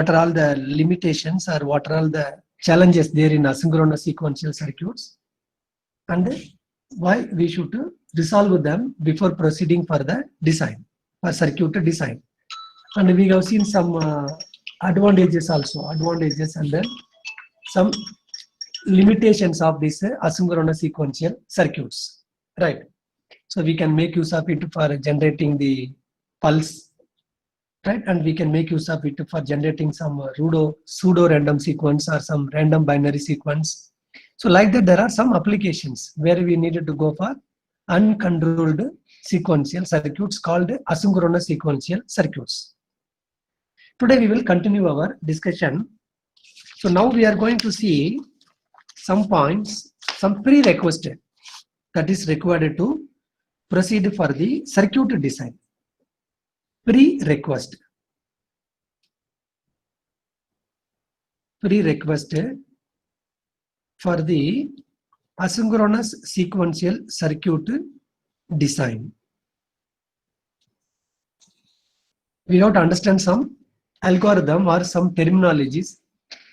are all the limitations or what are all the challenges there in asynchronous sequential circuits, and why we should resolve them before proceeding for the design, for circuit design. And we have seen some advantages also, and then some limitations of this asynchronous sequential circuits, right? So we can make use of it for generating the pulse, right? And we can make use of it for generating some pseudo random sequence or some random binary sequence. So like that, there are some applications where we needed to go for uncontrolled sequential circuits called asynchronous sequential circuits. Today we will continue our discussion. So now we are going to see some points, some prerequisite that is required to proceed for the circuit design. Prerequisite for the asynchronous sequential circuit design. We have to understand some algorithm or some terminologies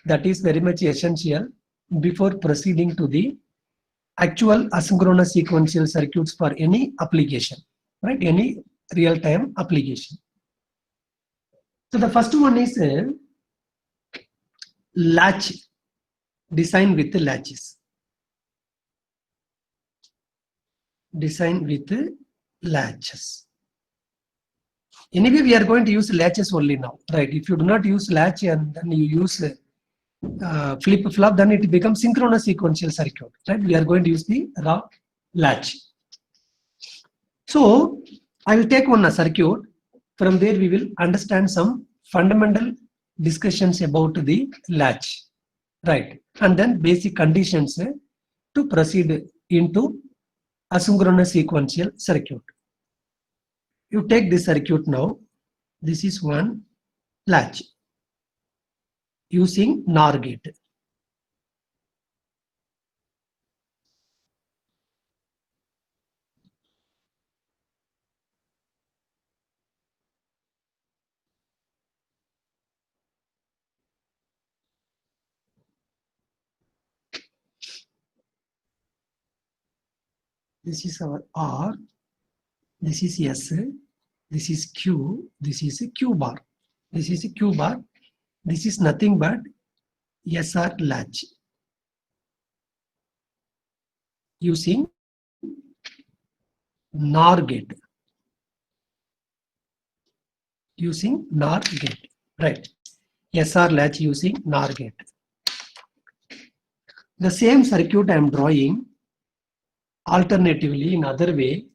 that is very much essential before proceeding to the actual asynchronous sequential circuits for any application, right? Any real-time application. So the first one is latch, design with latches. Design with latches. Anyway, we are going to use latches only now, right? If you do not use latch and then you use flip-flop, then it becomes synchronous sequential circuit, right? We are going to use the raw latch. So I will take one circuit. From there we will understand some fundamental discussions about the latch, right? And then basic conditions to proceed into asynchronous sequential circuit. You take this circuit now. This is one latch using NOR gate. This is our R, this is S, this is Q, this is a Q bar. This is a Q bar. This is nothing but SR latch using NOR gate. Using NOR gate, right? SR latch using NOR gate. The same circuit I am drawing alternatively in other way.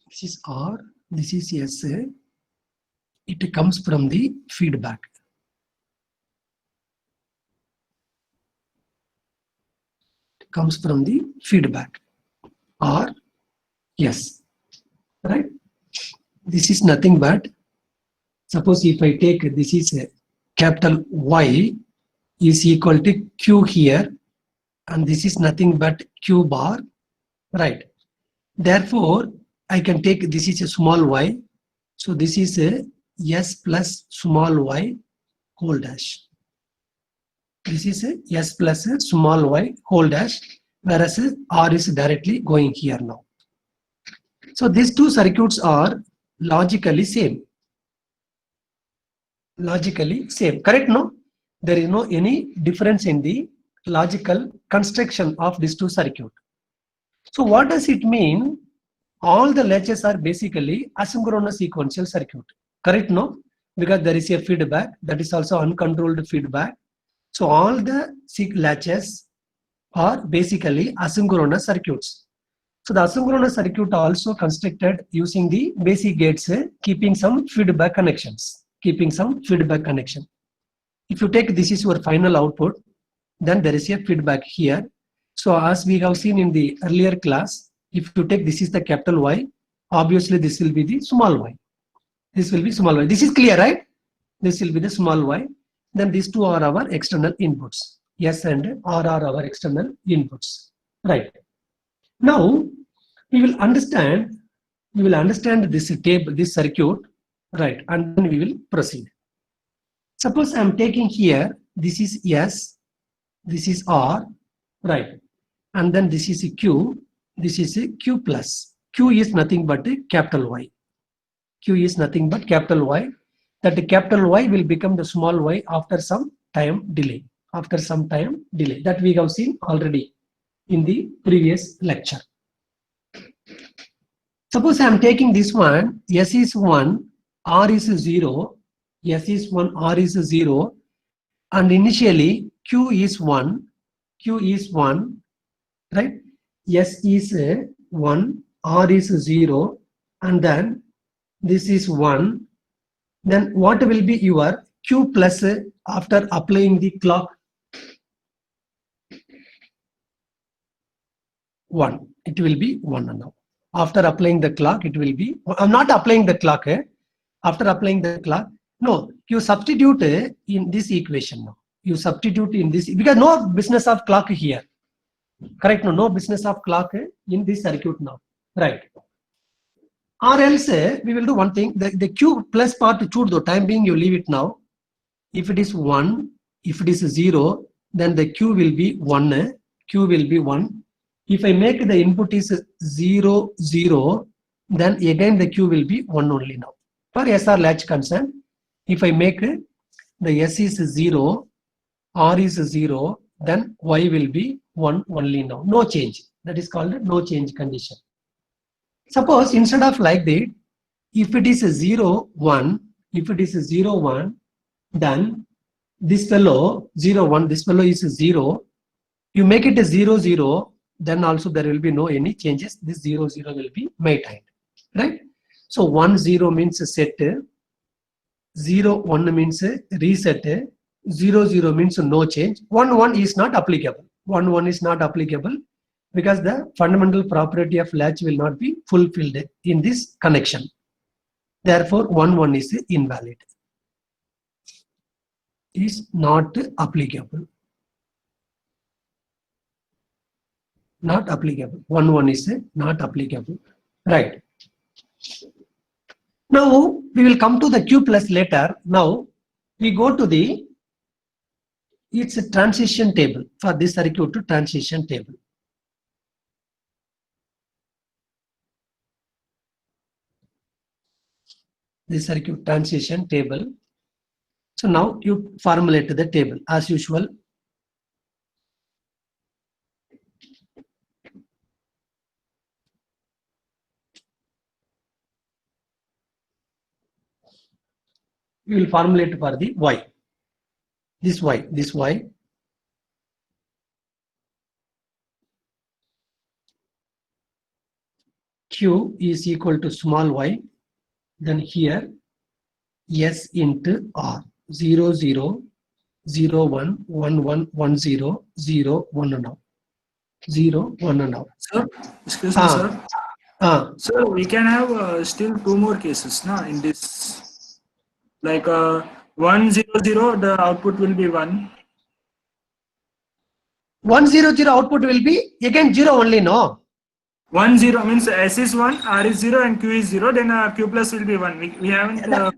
This is R, this is S. It comes from the feedback. It comes from the feedback. R, S, right? This is nothing but, suppose if I take this is a capital Y is equal to Q here, and this is nothing but Q bar, right? Therefore, I can take this is a small y, so this is a S plus small y whole dash. This is a S plus a small y whole dash, whereas R is directly going here now. So these two circuits are logically same. Logically same, correct? No, there is no any difference in the logical construction of these two circuits. So what does it mean? All the latches are basically asynchronous sequential circuit, correct? No, because there is a feedback, that is also uncontrolled feedback. So all the latches are basically asynchronous circuits. So the asynchronous circuit also constructed using the basic gates, keeping some feedback connections, keeping some feedback connection. If you take this is your final output, then there is a feedback here. So as we have seen in the earlier class, If you take this is the capital Y, obviously this will be the small y. This will be small y. This is clear, right? This will be the small y. Then these two are our external inputs. S and R are our external inputs. Right. Now we will understand this table, this circuit, right? And then we will proceed. Suppose I am taking here, this is S, this is R, right? And then this is a Q, this is a Q plus. Q is nothing but a capital Y. Q is nothing but capital Y. That the capital Y will become the small y after some time delay. After some time delay. That we have seen already in the previous lecture. Suppose I am taking this one, S is 1, R is 0, S is 1, R is 0, and initially Q is 1, right? S is 1, R is 0, and then this is 1. Then what will be your Q plus after applying the clock? 1. It will be 1 now. After applying the clock, it will be, I'm not applying the clock. After applying the clock, no, you substitute in this equation now. You substitute in this, because no business of clock here. Correct? No business of clock in this circuit now. Right. Or else we will do one thing, the Q plus part choose the time being, you leave it now. If it is 1, if it is 0, then the Q will be 1. Q will be 1. If I make the input is 0, 0, then again the Q will be 1 only now. For SR latch concern, if I make the S is 0, R is 0, then Y will be 1 only now. No change. That is called no change condition. Suppose instead of like that, if it is a 0, 1, if it is a 0, 1, then this fellow 0, 1, this fellow is 0. You make it a 0, 0, then also there will be no any changes. This 0, 0 will be maintained, right? So 1, 0 means set, 0, 1 means reset, 0, 0 means no change. 1, 1 is not applicable. 1, 1 is not applicable because the fundamental property of latch will not be fulfilled in this connection. Therefore, 1, 1 is invalid. Is not applicable. Not applicable. 1, 1 is not applicable. Right. Now we will come to the Q plus later. Now we go to the, it's a transition table for this circuit to transition table. This circuit transition table. So now you formulate the table as usual. We will formulate for the Y. This Y, this Y. Q is equal to small y. Then here S into R. 0, 0, 0, 1, 1, 1, 1, 0, 0, 1 now. 0, 1 now. Sir, excuse me, sir. Sir, we can have still 2 more cases now in this. Like 1, 0, 0, the output will be 1. 1, 0, 0 output will be again 0 only, no? 1, 0 means S is 1, R is 0 and Q is 0, then Q plus will be 1. We haven't...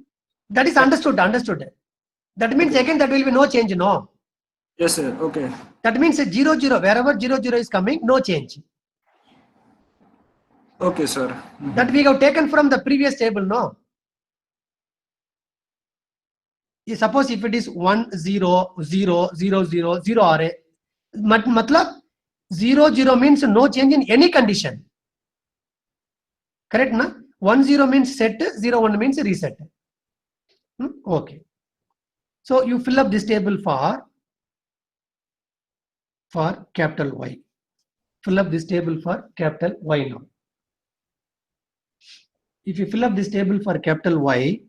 that is understood. That means again that will be no change, no? Yes, sir. Okay. That means 0, 0, wherever 0, 0 is coming, no change. Okay, sir. That we have taken from the previous table, no? Suppose if it is 1, 0, 0, 0, 0, 0 array, matlab 0, 0 means no change in any condition. Correct, na? 1, 0 means set, 0, 1 means reset. Okay. So you fill up this table for capital Y. Fill up this table for capital Y now. If you fill up this table for capital Y,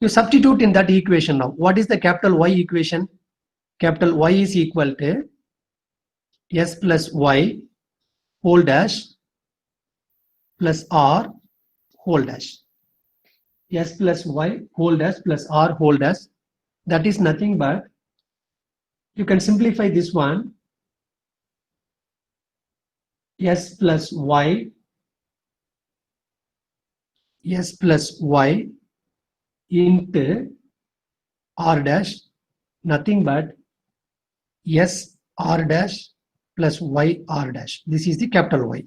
you substitute in that equation now. What is the capital Y equation? Capital Y is equal to S plus Y whole dash plus R whole dash. S plus Y whole dash plus R whole dash. That is nothing but, you can simplify this one. S plus Y into R dash, nothing but S R dash plus Y R dash. This is the capital Y.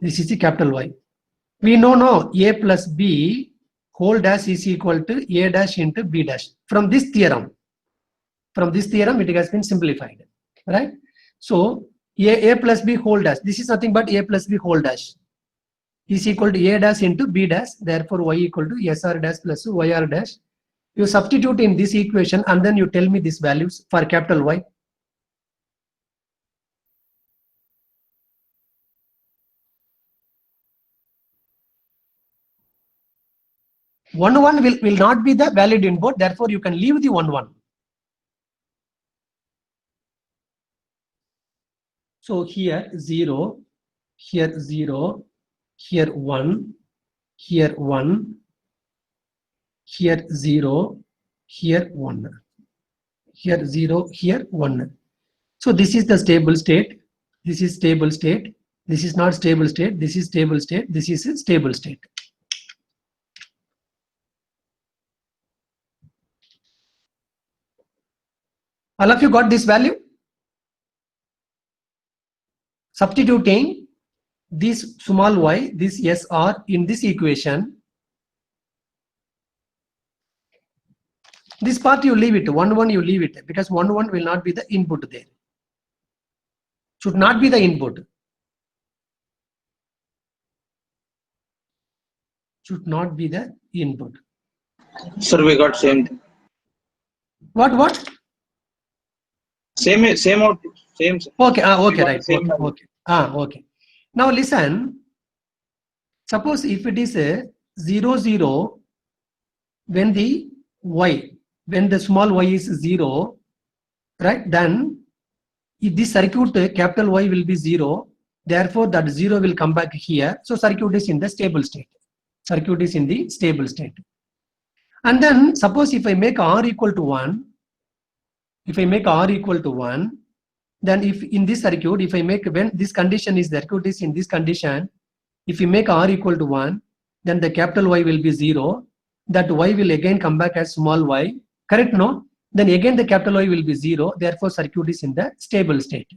This is the capital Y. We know now A plus B whole dash is equal to A dash into B dash. From this theorem it has been simplified, right? So A plus B whole dash, this is nothing but A plus B whole dash is equal to A dash into B dash. Therefore Y equal to SR dash plus YR dash. You substitute in this equation and then you tell me these values for capital Y. One will not be the valid input, therefore you can leave the 1. So here 0, here 0, here 1, here 1, here 0, here 1, here 0, here 1. So this is the stable state, this is stable state, this is not stable state, this is stable state, this is a stable state. All of you got this value? Substituting this small y, this SR in this equation, this part you leave it, 1 you leave it, because 1 will not be the input there. Should not be the input. Should not be the input. Sir, we got same thing. What? Same output. Same. Okay, okay, right. Same Okay. Okay. Now listen. Suppose if it is a 0, 0, when the y, when the small y is 0, right? Then if this circuit capital Y will be 0, therefore that 0 will come back here. So circuit is in the stable state. Circuit is in the stable state. And then suppose if I make R equal to 1, then if in this circuit, if I make, when this condition is, the circuit is in this condition, if you make R equal to 1, then the capital Y will be 0. That Y will again come back as small y. Correct, no? Then again the capital Y will be 0. Therefore, circuit is in the stable state.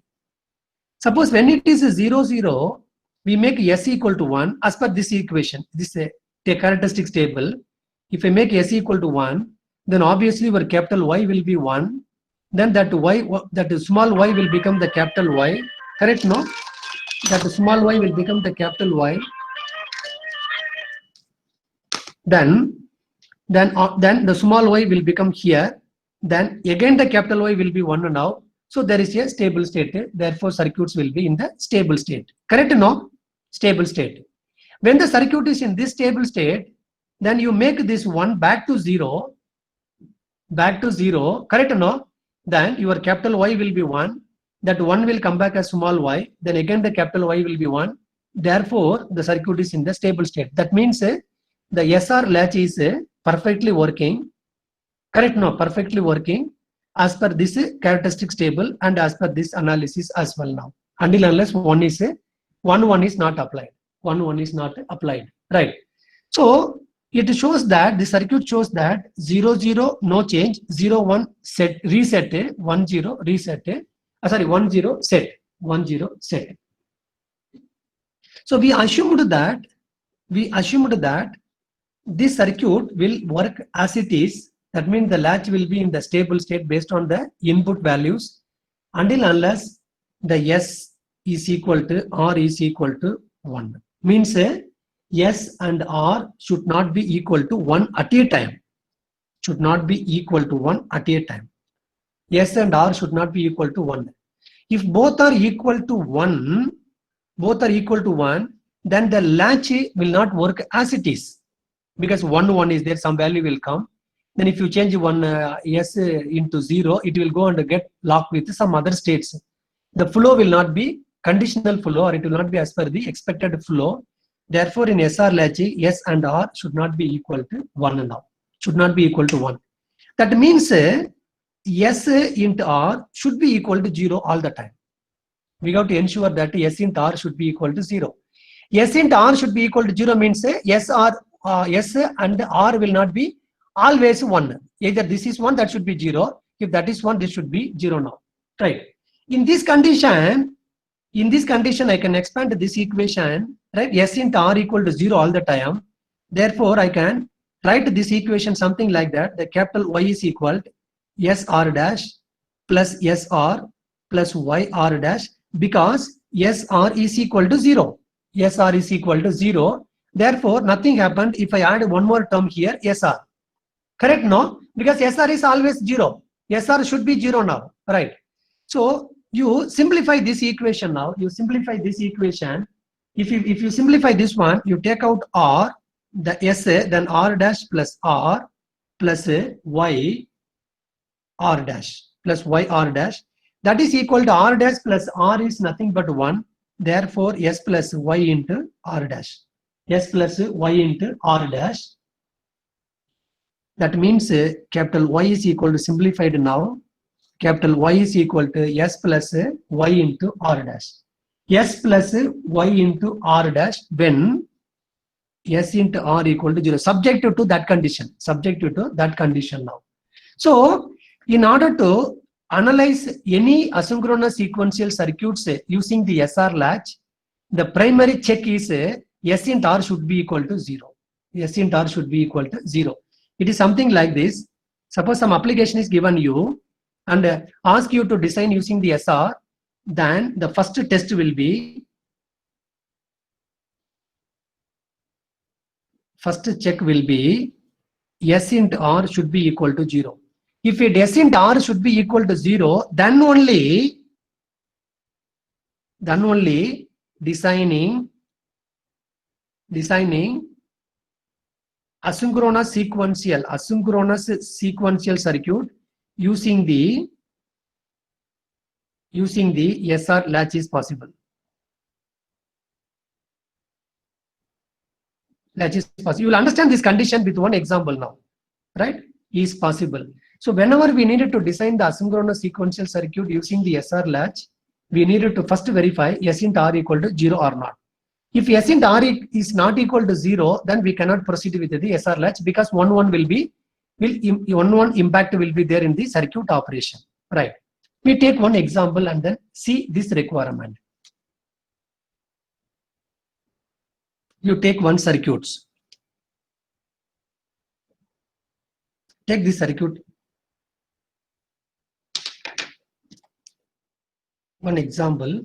Suppose when it is 0, 0, we make S equal to 1 as per this equation. This is a characteristic table. If I make S equal to 1, then obviously our capital Y will be 1. Then that small y will become the capital Y. Correct, no? That small y will become the capital Y. Then the small y will become here. Then again the capital Y will be 1 now. So there is a stable state. Therefore, circuits will be in the stable state. Correct, no? Stable state. When the circuit is in this stable state, then you make this 1 back to 0. Back to 0. Correct, no? Then your capital Y will be 1. That 1 will come back as small y. Then again the capital Y will be 1. Therefore, the circuit is in the stable state. That means the SR latch is perfectly working. Correct, no? Perfectly working as per this characteristic table and as per this analysis as well now. Until unless 1 is not applied. 1 is not applied. Right. So it shows that the circuit shows that 0, 0 no change, 0, 1 set, reset, 1, 0 reset, 1, 0 set, 1, 0 set. So we assumed that this circuit will work as it is. That means the latch will be in the stable state based on the input values until unless the S is equal to R is equal to 1. Means S and R should not be equal to 1 at a time. Should not be equal to 1 at a time. S and R should not be equal to 1. If both are equal to 1, then the latch will not work as it is. Because 1 is there, some value will come. Then if you change one S into 0, it will go and get locked with some other states. The flow will not be conditional flow, or it will not be as per the expected flow. Therefore, in SR latch, S and R should not be equal to 1 and R. Should not be equal to 1. That means S into R should be equal to 0 all the time. We have to ensure that S into R should be equal to 0. S into R should be equal to 0 means S and R will not be always 1. Either this is 1, that should be 0. If that is 1, this should be 0 now. Right. In this condition, I can expand this equation, right? S into R equal to 0 all the time. Therefore, I can write this equation something like that. The capital Y is equal to SR dash plus SR plus YR dash, because SR is equal to 0. SR is equal to 0. Therefore, nothing happened if I add one more term here, SR. Correct? No? Because SR is always 0. SR should be 0 now. Right. So, you simplify this equation now. You simplify this equation. If you simplify this one, you take out R, the S, then R dash plus R plus Y R dash plus Y R dash. That is equal to R dash plus R is nothing but 1. Therefore, S plus Y into R dash. S plus Y into R dash. That means capital Y is equal to, simplified now, capital Y is equal to S plus Y into R dash. S plus Y into R dash when S into R equal to 0, subjective to that condition, subjective to that condition now. So, in order to analyze any asynchronous sequential circuits using the SR latch, the primary check is S into R should be equal to 0. S into R should be equal to 0. It is something like this. Suppose some application is given you and ask you to design using the SR, then the first test will be, first check will be S into R should be equal to 0. If it S into R should be equal to 0, then only designing asynchronous sequential circuit using the SR latch is possible. You will understand this condition with one example now, right? Is possible. So whenever we needed to design the asynchronous sequential circuit using the SR latch, we needed to first verify S into R equal to 0 or not. If S into R is not equal to 0, then we cannot proceed with the SR latch, because one impact will be there in the circuit operation. Right. We take one example and then see this requirement. You take one circuits. Take this circuit. One example.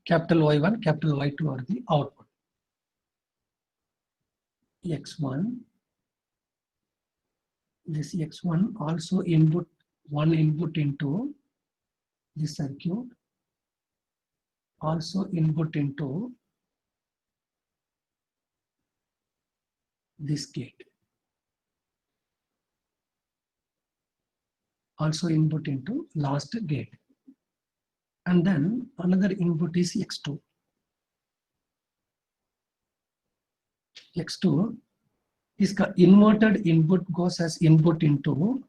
Capital Y1, capital Y2 are the output. X1. This X1 also one input into this circuit also input into this gate. Also input into last gate. And then another input is X2. X2 is inverted input goes as input into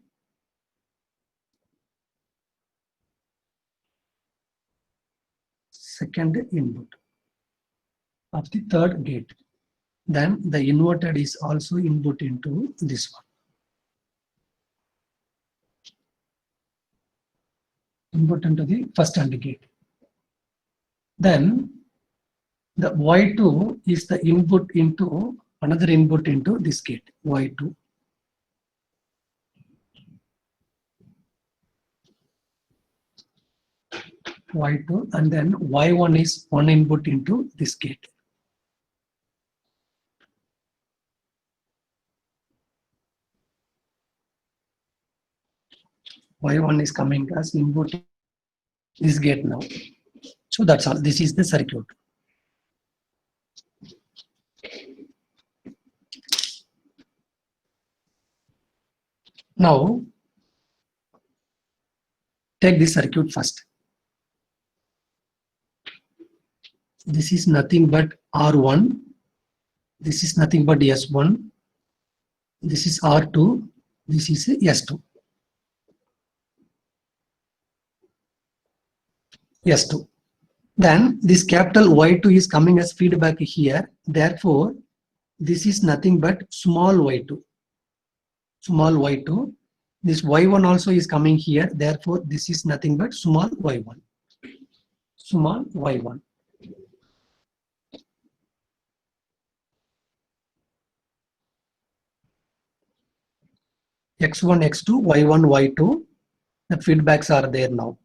second input of the third gate. Then the inverted is also input into this one. Input into the first AND gate. Then the Y2 is the input into another input into this gate, Y2. Y2, and then Y1 is one input into this gate. Y1 is coming as input this gate now. So that's all. This is the circuit. Now take the circuit first. This is nothing but R1. This is nothing but S1. This is R2. This is S2. S2. Then this capital Y2 is coming as feedback here. Therefore, this is nothing but small y2. Small y2. This y1 also is coming here. Therefore, this is nothing but small y1. Small y1. X1, X2, Y1, Y2. The feedbacks are there now.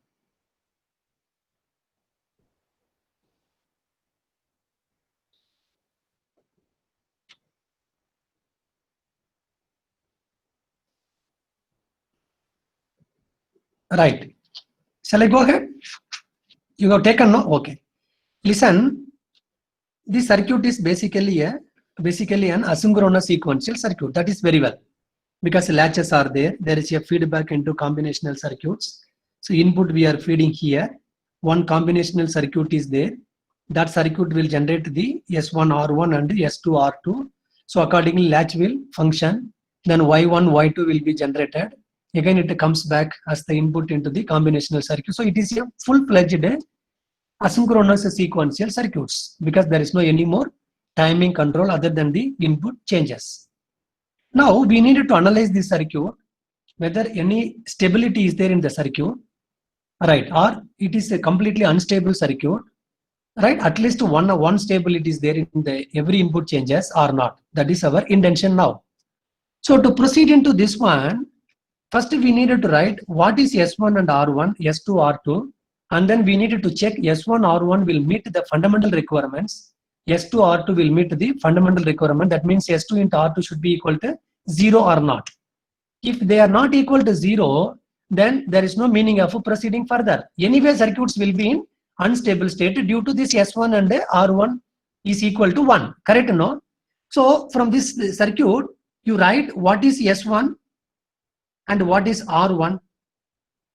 Right. Shall I go ahead? You have taken no? Okay. Listen. This circuit is basically an asynchronous sequential circuit. That is very well. Because latches are there. There is a feedback into combinational circuits. So input we are feeding here. One combinational circuit is there. That circuit will generate the S1R1 and S2R2. So accordingly latch will function. Then Y1, Y2 will be generated. Again it comes back as the input into the combinational circuit. So it is a full-fledged asynchronous sequential circuits because there is no any more timing control other than the input changes. Now we needed to analyze this circuit, whether any stability is there in the circuit, right, or it is a completely unstable circuit, right? At least one stability is there in the every input changes or not. That is our intention now. So to proceed into this one, first we needed to write what is S1 and R1, S2, R2, and then we needed to check S1, R1 will meet the fundamental requirements. S2, R2 will meet the fundamental requirement. That means S2 into R2 should be equal to 0 or not. If they are not equal to 0, then there is no meaning of proceeding further. Anyway, circuits will be in unstable state due to this S1 and R1 is equal to 1. Correct? No? So from this circuit, you write what is S1 and what is R1.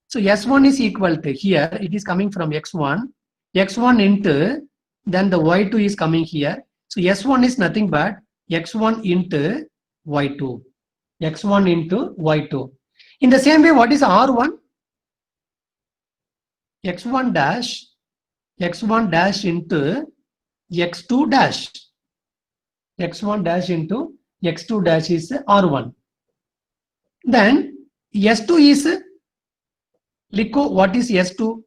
So S1 is equal to, here it is coming from X1 into, then the Y2 is coming here. So S1 is nothing but X1 into Y2. X1 into Y2. In the same way, what is R1? X1 dash into X2 dash. X1 dash into X2 dash is R1. Then S2 is, Liko, what is S2?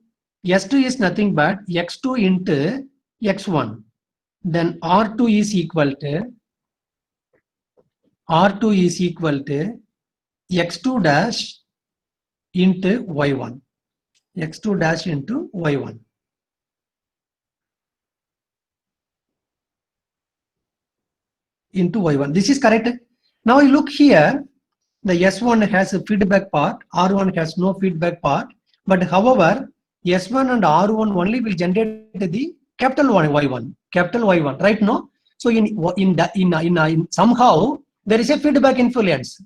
S2 is nothing but X2 into X1. Then R2 is equal to X2 dash into Y1. X2 dash into Y1. Into Y1. This is correct. Now you look here. The S1 has a feedback part, R1 has no feedback part, but however, S1 and R1 only will generate the capital Y1, right? No. So in somehow there is a feedback influence.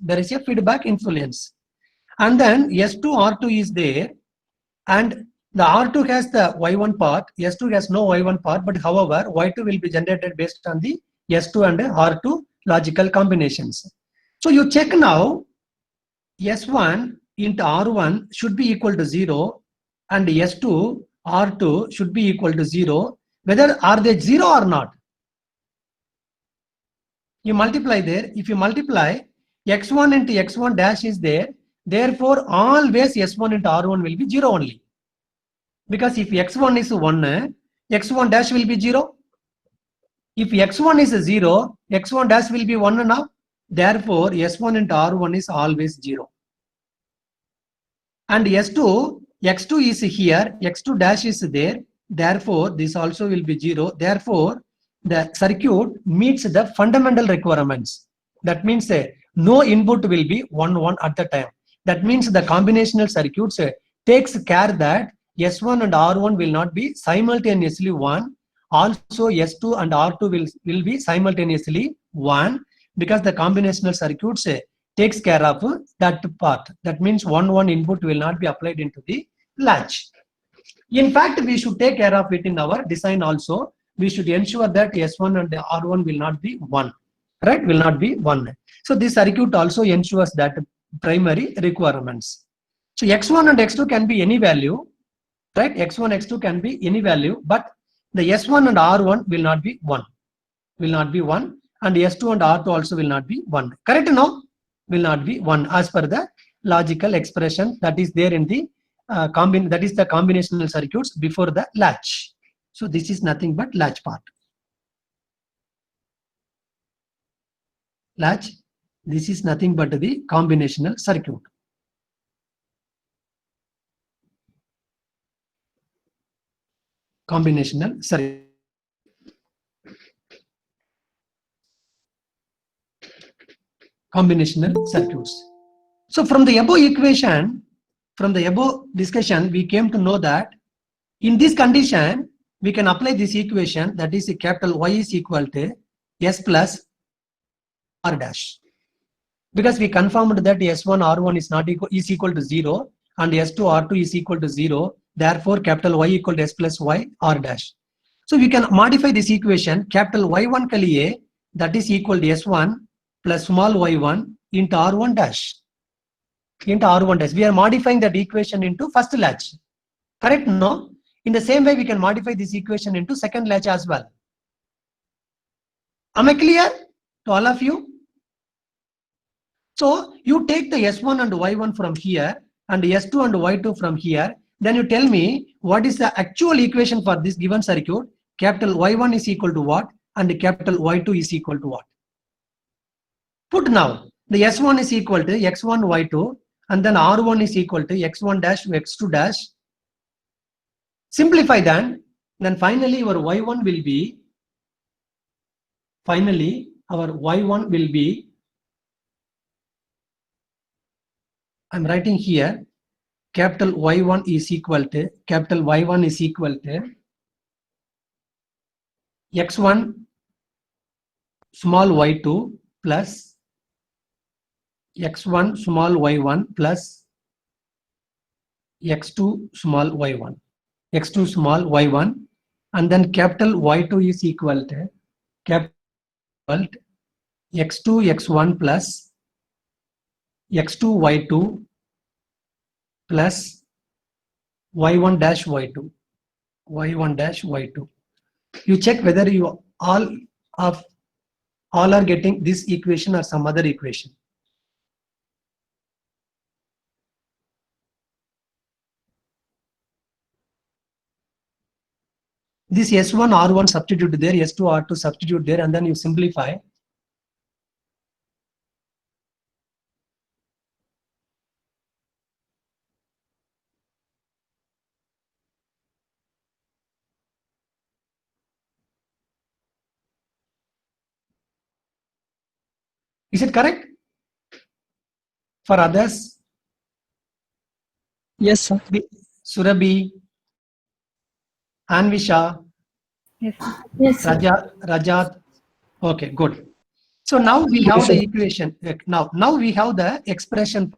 And then S2 R2 is there, and the R2 has the Y1 part, S2 has no Y1 part, but however Y2 will be generated based on the S2 and R2 logical combinations. So you check now, S1 into R1 should be equal to 0 and S2 R2 should be equal to 0. Whether are they 0 or not? You multiply there. If you multiply, x1 into x1 dash is there. Therefore, always S1 into R1 will be 0 only. Because if x1 is 1, x1 dash will be 0. If x1 is 0, x1 dash will be 1 now. Therefore, S1 into R1 is always 0. And x2 is here, x2 dash is there. Therefore, this also will be 0. Therefore, the circuit meets the fundamental requirements. That means no input will be 1, 1 at the time. That means the combinational circuits takes care that S1 and R1 will not be simultaneously 1. Also, S2 and R2 will be simultaneously 1, because the combinational circuits takes care of that part. That means 1, 1 input will not be applied into the latch. In fact, we should take care of it in our design also. We should ensure that S1 and R1 will not be 1, right? Will not be 1. So this circuit also ensures that primary requirements. So X1 and X2 can be any value, right? X1, X2 can be any value, but the S1 and R1 will not be 1. And S2 and R2 also will not be 1. Correct? No? Will not be 1 as per the logical expression that is there in the that is the combinational circuits before the latch. So this is nothing but latch part. Latch, this is nothing but the combinational circuit. Combinational circuit. Combinational circuits. So from the above equation, from the above discussion, we came to know that in this condition, we can apply this equation, that is capital Y is equal to S plus R dash. Because we confirmed that S1 R1 is equal to 0 and S2 R2 is equal to 0. Therefore, capital Y equal to S plus Y R dash. So we can modify this equation, capital Y1 ke liye, that is equal to S1 plus small y1 into R1 dash. We are modifying that equation into first latch. Correct? No? In the same way, we can modify this equation into second latch as well. Am I clear to all of you? So you take the S1 and Y1 from here and S2 and Y2 from here. Then you tell me what is the actual equation for this given circuit. Capital Y1 is equal to what and capital Y2 is equal to what? Put now. The S1 is equal to X1 Y2 and then R1 is equal to X1 dash X2 dash. Simplify that. Then finally your Y1 will be, I'm writing here, capital Y1 is equal to X1 small y2 plus X1 small y1 plus X2 small y1. And then capital Y2 is equal to capital X2 X1 plus X2 Y2 plus Y1 dash Y2. You check whether you all are getting this equation or some other equation. This S1 R1 substitute there, S2 R2 substitute there, and then you simplify. Is it correct? For others? Yes, sir. Surabhi, Anvisha, Yes. Yes, sir. Rajat. Okay, good. So now we have the equation. Now we have the expression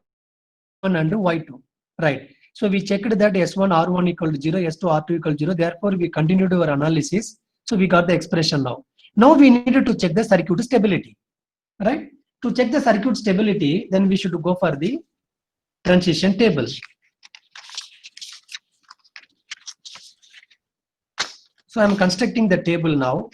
and y2, right? So we checked that S1 R1 equal to 0, S2 R2 equal to 0. Therefore, we continued our analysis. So we got the expression now. Now we needed to check the circuit stability, right? To check the circuit stability, then we should go for the transition table. So I'm constructing the table now.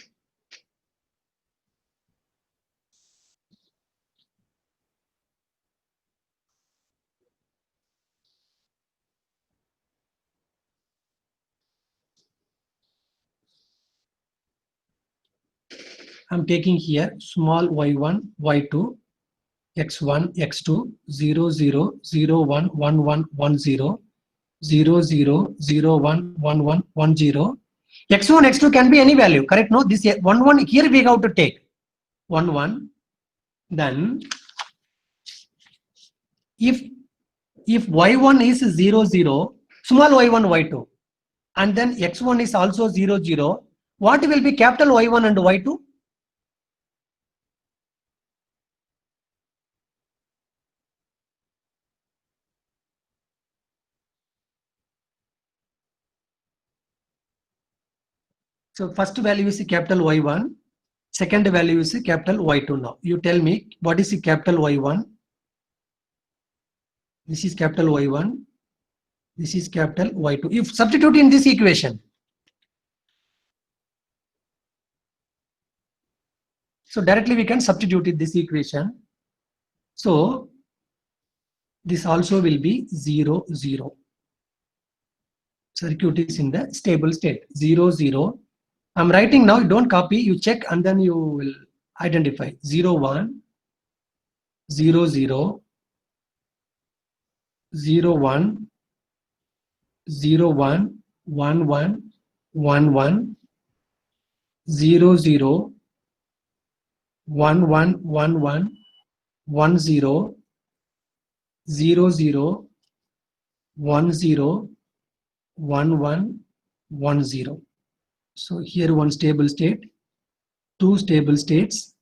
I'm taking here small y1, y2, x1, x2, 0, 0, 0, 1, 1, 1, 1, 0, 0, 0, 0, 1, 1, 1, 1, 0. X1, x2 can be any value, correct? No, this 1, 1 here we have to take 1, 1. Then if y1 is 0, 0, small y1, y2, and then x1 is also 0, 0, what will be capital y1 and y2? So first value is capital Y1, second value is capital Y2 now. You tell me what is the capital Y1? This is capital Y1. This is capital Y2. If substitute in this equation. So directly we can substitute in this equation. So this also will be 0, 0. Circuit is in the stable state. 0, 0. I'm writing now, you don't copy, you check and then you will identify 0, 1, 0, 0, 0, 1, 0, 1, 1, 1, 1, 1, 0, 0, 1, 1, 1, 1, 1, 0, 0, 0, 1, 0, 1, 1, 1, 0. So here one stable state, two stable states,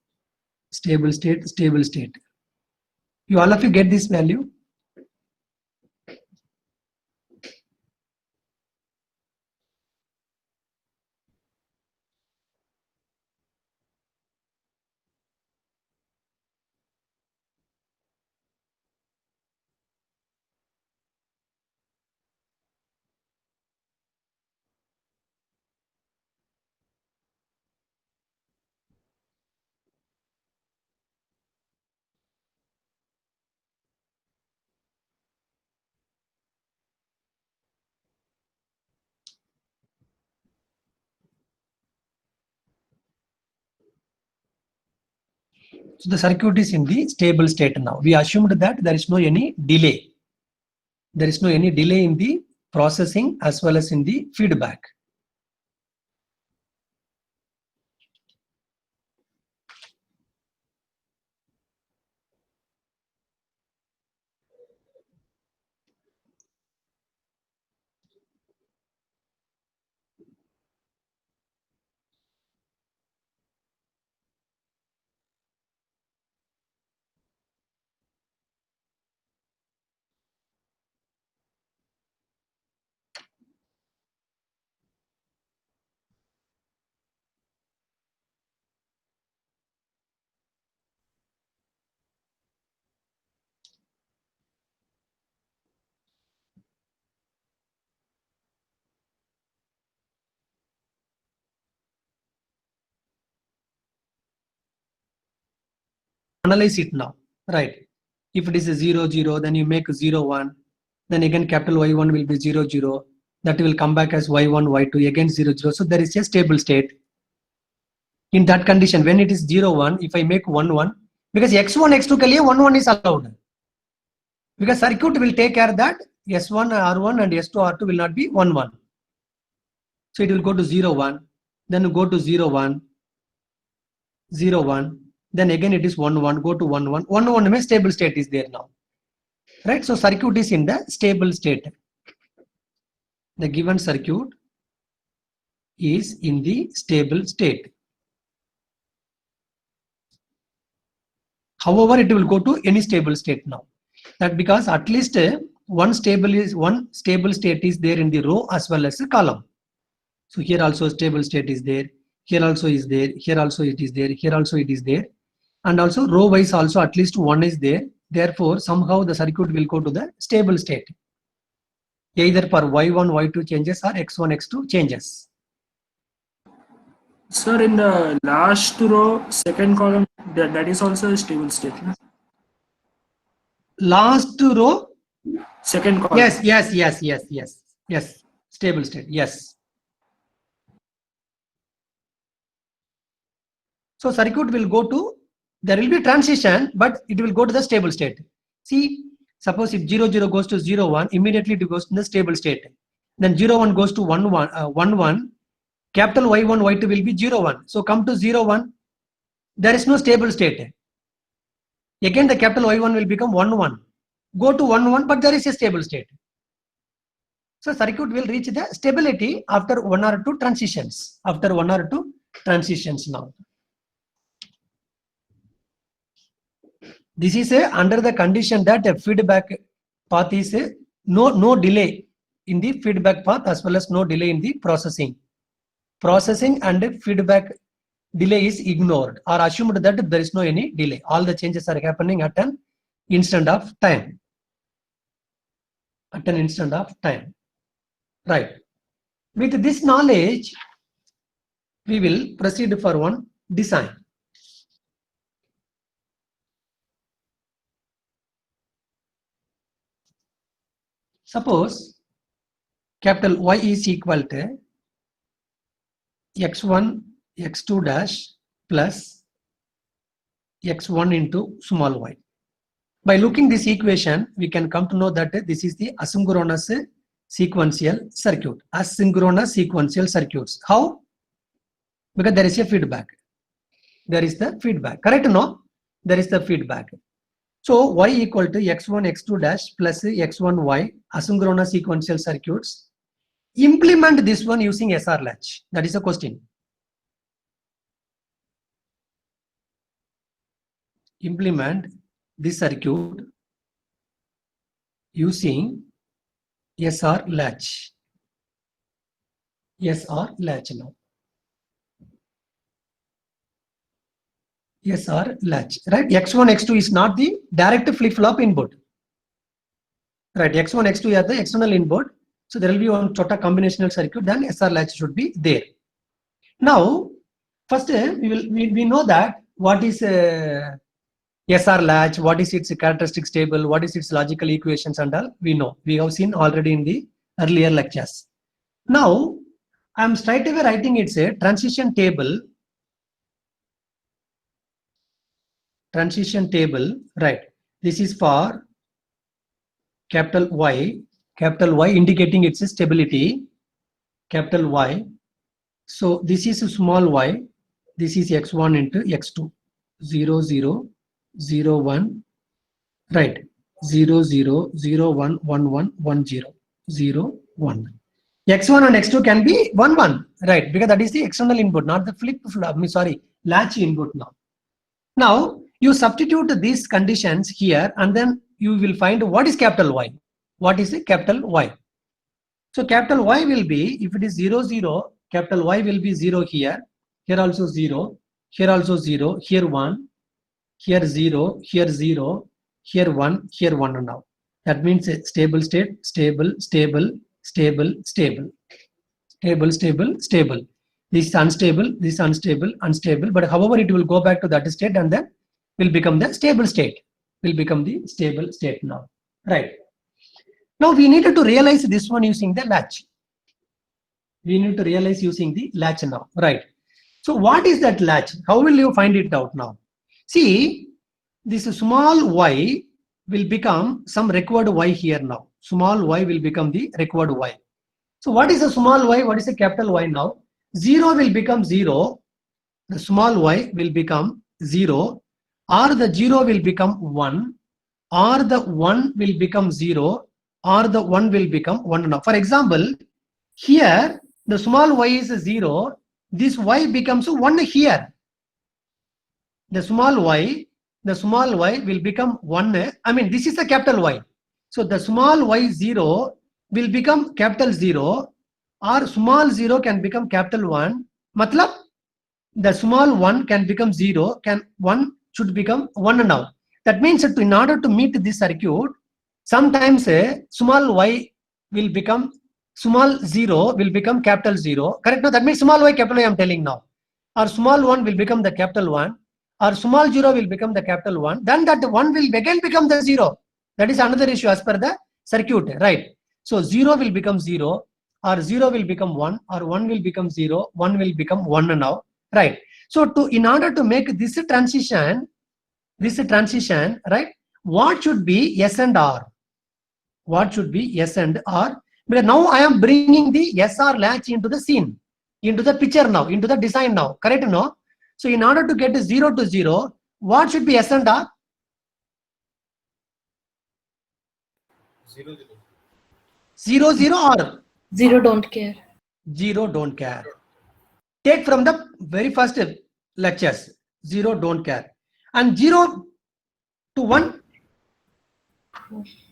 stable state, stable state. You all of you get this value? So the circuit is in the stable state now. We assumed that there is no any delay. There is no any delay in the processing as well as in the feedback. Analyze it now, right? If it is a 0, 0, then you make 0, 1. Then again capital Y1 will be 0, 0. That will come back as Y1, Y2, again 0, 0. So there is a stable state. In that condition, when it is 0, 1, if I make 1, 1, because x1, x2 ke liye 1, 1 is allowed. Because circuit will take care that S1, R1 and S2, R2 will not be 1, 1. So it will go to 0, 1, then go to 0, 1, 0, 1. Then again it is 1, 1, go to 1, 1. 1, 1 means stable state is there now. Right? So circuit is in the stable state. The given circuit is in the stable state. However, it will go to any stable state now. That because at least one stable state is there in the row as well as a column. So here also stable state is there. Here also is there. Here also it is there. Here also it is there. And also row wise also at least one is there. Therefore, somehow the circuit will go to the stable state. Either for Y1, Y2 changes or X1, X2 changes. Sir, in the last row, second column, that is also a stable state. No? Last row? Second column. Yes. Stable state, yes. So circuit will go to, there will be transition, but it will go to the stable state. See, suppose if 0, 0 goes to 0, 1, immediately it goes to the stable state. Then 0, 1 goes to 1, 1. Capital Y1, Y2 will be 0, 1. So come to 0, 1. There is no stable state. Again, the capital Y1 will become 1, 1. Go to 1, 1, but there is a stable state. So circuit will reach the stability after 1 or 2 transitions. After 1 or 2 transitions now. This is under the condition that a feedback path is no delay in the feedback path as well as no delay in the processing. Processing and feedback delay is ignored or assumed that there is no any delay. All the changes are happening at an instant of time. At an instant of time. Right. With this knowledge, we will proceed for one design. Suppose capital Y is equal to x1 x2 dash plus x1 into small y. By looking this equation, we can come to know that this is the asynchronous sequential circuit. Asynchronous sequential circuits. How? Because there is a feedback. There is the feedback. Correct? No? There is the feedback. So y equal to x1 x2 dash plus x1 y asynchronous sequential circuits. Implement this one using SR latch. That is a question. Implement this circuit using SR latch. SR latch now. SR latch. Right? X1, X2 is not the direct flip-flop input. Right? X1, X2 are the external input. So there will be one total combinational circuit, then SR latch should be there. Now, first we know that what is SR latch, what is its characteristics table, what is its logical equations and all, we know. We have seen already in the earlier lectures. Now, I am straight away writing it's a transition table. Transition table, right? This is for capital Y indicating its stability, capital Y. So this is a small y, this is x1 into x2, 0, 0, 0, 1, right, 0, 0, 0, 1, 1, 1, 1, 0, 0, 1. X1 and x2 can be 1, 1, right, because that is the external input, not the latch input now. Now, you substitute these conditions here and then you will find what is capital Y. What is the capital Y? So capital Y will be, if it is 0, 0, capital Y will be 0 here, here also 0, here also 0, here 1, here 0, here 0, here 1, here 1 now. That means a stable state, stable, stable, stable, stable, stable, stable, stable. This is unstable, this is unstable, unstable. But however, it will go back to that state and then will become the stable state. Will become the stable state now. Right. Now we needed to realize this one using the latch. We need to realize using the latch now. Right. So what is that latch? How will you find it out now? See, this small y will become some required y here now. Small y will become the required y. So what is a small y? What is a capital Y now? 0 will become 0. The small y will become 0. Or the 0 will become 1. Or the 1 will become 0. Or the 1 will become 1 now. For example, here the small y is 0, this y becomes 1 here. The small y will become 1. I mean, this is the capital Y. So the small y 0 will become capital 0, or small 0 can become capital 1. Matlab, the small 1 can become 0, 1 should become 1 now. That means that in order to meet this circuit, sometimes small y will become, small 0 will become capital 0. Correct? No, that means small y capital Y I am telling now. Or small 1 will become the capital 1. Or small 0 will become the capital 1. Then that 1 will again become the 0. That is another issue as per the circuit. Right? So 0 will become 0. Or 0 will become 1. Or 1 will become 0. 1 will become 1 now. Right? So in order to make this transition, right, what should be S and R? What should be S and R? Because now I am bringing the SR latch into the scene, into the picture now, into the design now. Correct? No? So in order to get 0 to 0, what should be S and R? 0, 0, 0 or 0 don't care. 0 don't care. Take from the very first lectures, 0 don't care. And 0 to 1?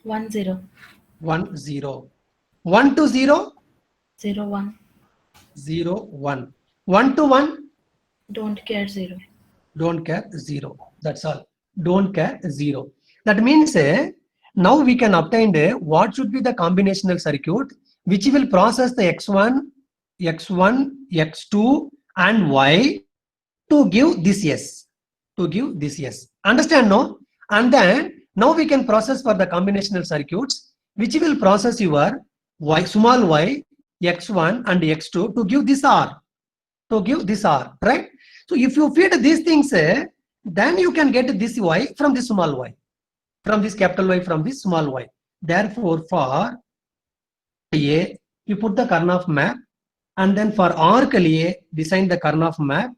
1 0. 1 0. 1 to 0? 0 1. 0 1. 1 to 1? Don't care 0. Don't care 0. That's all. Don't care 0. That means now we can obtain what should be the combinational circuit which will process the x1, x2 and y to give this S. To give this S. Understand, no? And then now we can process for the combinational circuits which will process your y, small y, x1 and x2 to give this R. To give this R, right? So if you feed these things, then you can get this y from this small y, from this capital Y, from this small y. Therefore, for A, you put the Karnaugh map, and then for arc A, design the Karnaugh map,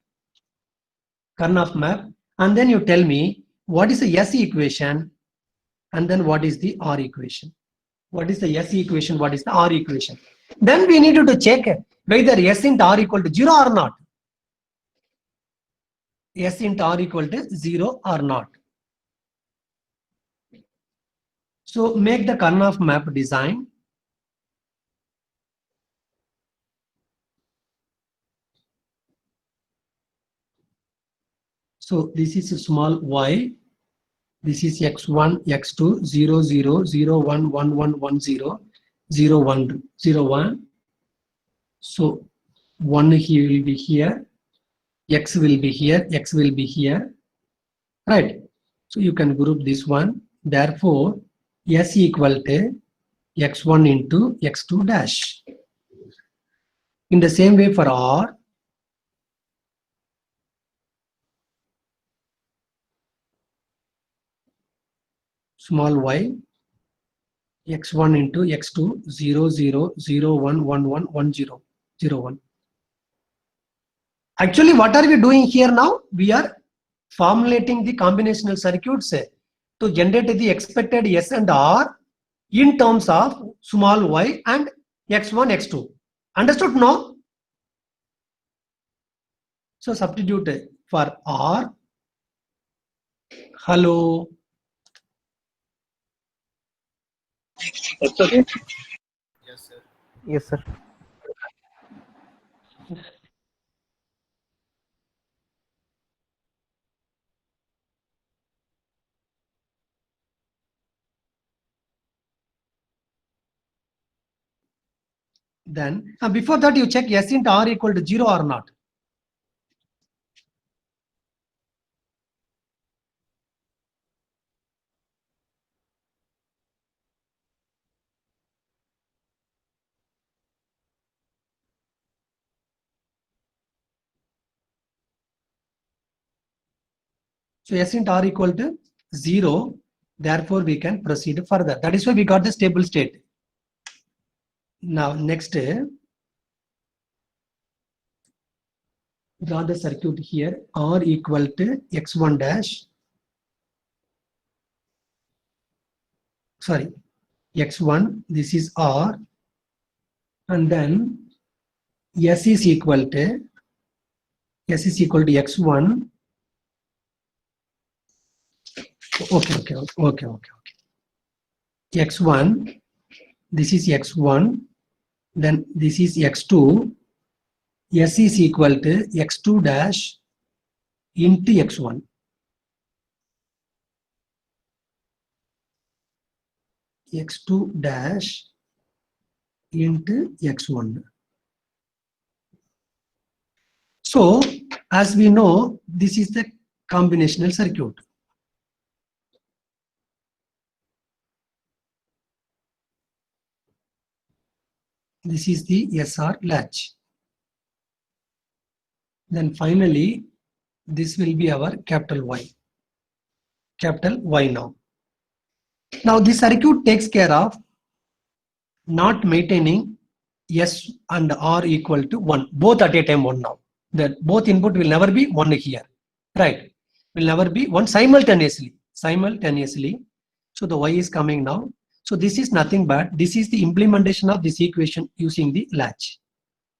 and then you tell me what is the S equation, and then what is the R equation. What is the S equation? What is the R equation? Then we need to check whether S into R equal to 0 or not. S into R equal to 0 or not. So make the Karnaugh map design. So this is a small y. This is x1, x2, 0, 0, 0, 1, 1, 1, 1, 0, 0, 1, 0, 1. So 1 here will be here, x will be here, x will be here, right? So you can group this one. Therefore, S equal to x1 into x2 dash. In the same way for R, small y, x1 into x2, 0, 0, 0, 1, 1, 1, 1, 0, 0, 1. Actually, what are we doing here now? We are formulating the combinational circuits to generate the expected S and R in terms of small y and x1, x2. Understood now? So substitute for R. Hello. Yes, sir. Yes, sir. Yes, sir. Then before that you check S into R equal to 0 or not. So S into R equal to 0. Therefore, we can proceed further. That is why we got the stable state. Now, next, draw the circuit here. R equal to x1 dash. Sorry, x1. This is R. And then S is equal to x1. Okay. X1, this is x1, then this is x2. S is equal to x2 dash into x1. X2 dash into x1. So, as we know, this is the combinational circuit. This is the SR latch. Then finally, this will be our capital Y. Capital Y now. Now, this circuit takes care of not maintaining S and R equal to 1, both at a time 1 now. That both input will never be 1 here, right? Will never be 1 simultaneously. So the Y is coming now. So this is nothing but this is the implementation of this equation using the latch.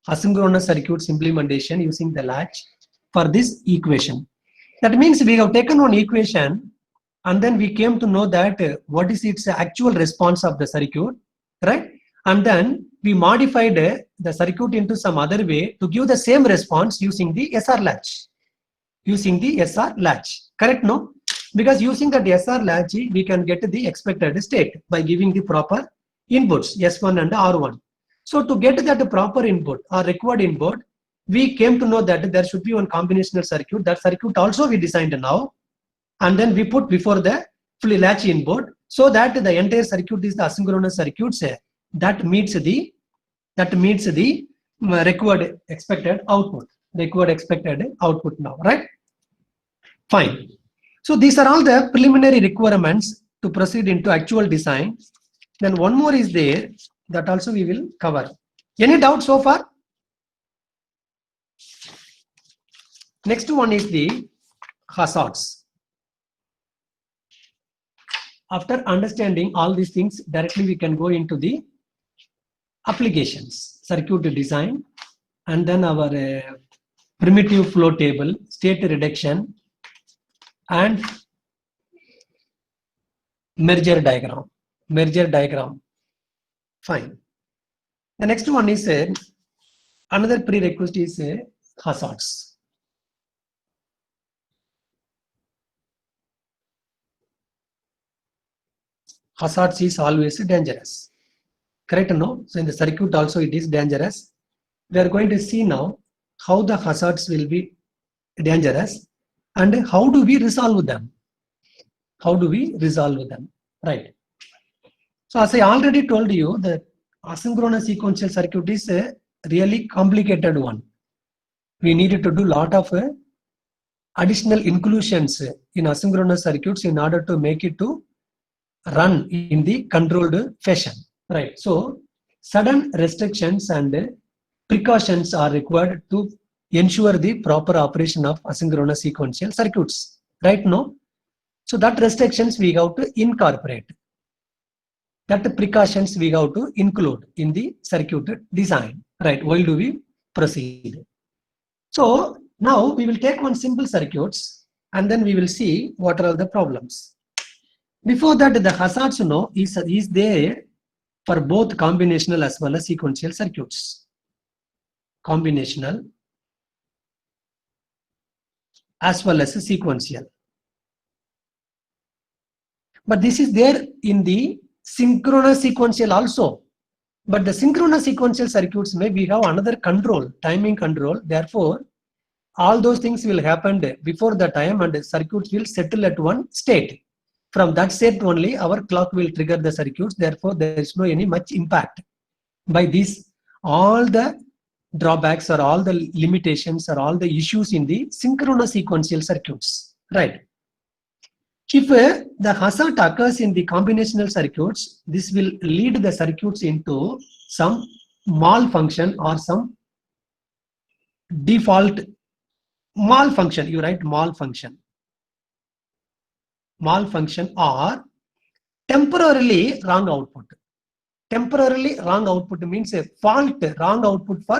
Asynchronous circuits implementation using the latch for this equation. That means we have taken one equation and then we came to know that what is its actual response of the circuit, right? And then we modified the circuit into some other way to give the same response using the SR latch. Correct, no? Because using that SR latch, we can get the expected state by giving the proper inputs, S1 and R1. So to get that proper input or required input, we came to know that there should be one combinational circuit. That circuit also we designed now. And then we put before the fully latch input so that the entire circuit is the asynchronous circuits that meets the required expected output. Now, right? Fine. So these are all the preliminary requirements to proceed into actual design. Then one more is there that also we will cover. Any doubt so far? Next one is the hazards. After understanding all these things, directly we can go into the applications, circuit design, and then our primitive flow table, state reduction, and merger diagram. Fine. The next one is another prerequisite is hazards. Hazards is always dangerous. Correct, no? So in the circuit also it is dangerous. We are going to see now how the hazards will be dangerous and how do we resolve them. Right. So as I already told you, the asynchronous sequential circuit is a really complicated one. We needed to do a lot of additional inclusions in asynchronous circuits in order to make it to run in the controlled fashion. Right. So sudden restrictions and precautions are required to ensure the proper operation of asynchronous sequential circuits. Right now, so that restrictions we have to incorporate. That precautions we have to include in the circuit design. Right. While do we proceed? So now we will take one simple circuits and then we will see what are all the problems. Before that, the hazards is there for both combinational as well as sequential circuits. Combinational as well as sequential. But this is there in the synchronous sequential also. But the synchronous sequential circuits may we have another control, timing control. Therefore, all those things will happen before the time and the circuits will settle at one state. From that state only our clock will trigger the circuits. Therefore, there is no any much impact. By this, all the drawbacks or all the limitations or all the issues in the synchronous sequential circuits. Right. If the hazard occurs in the combinational circuits, this will lead the circuits into some malfunction or some default malfunction. You write malfunction. Malfunction or temporarily wrong output. Temporarily wrong output means a fault, wrong output for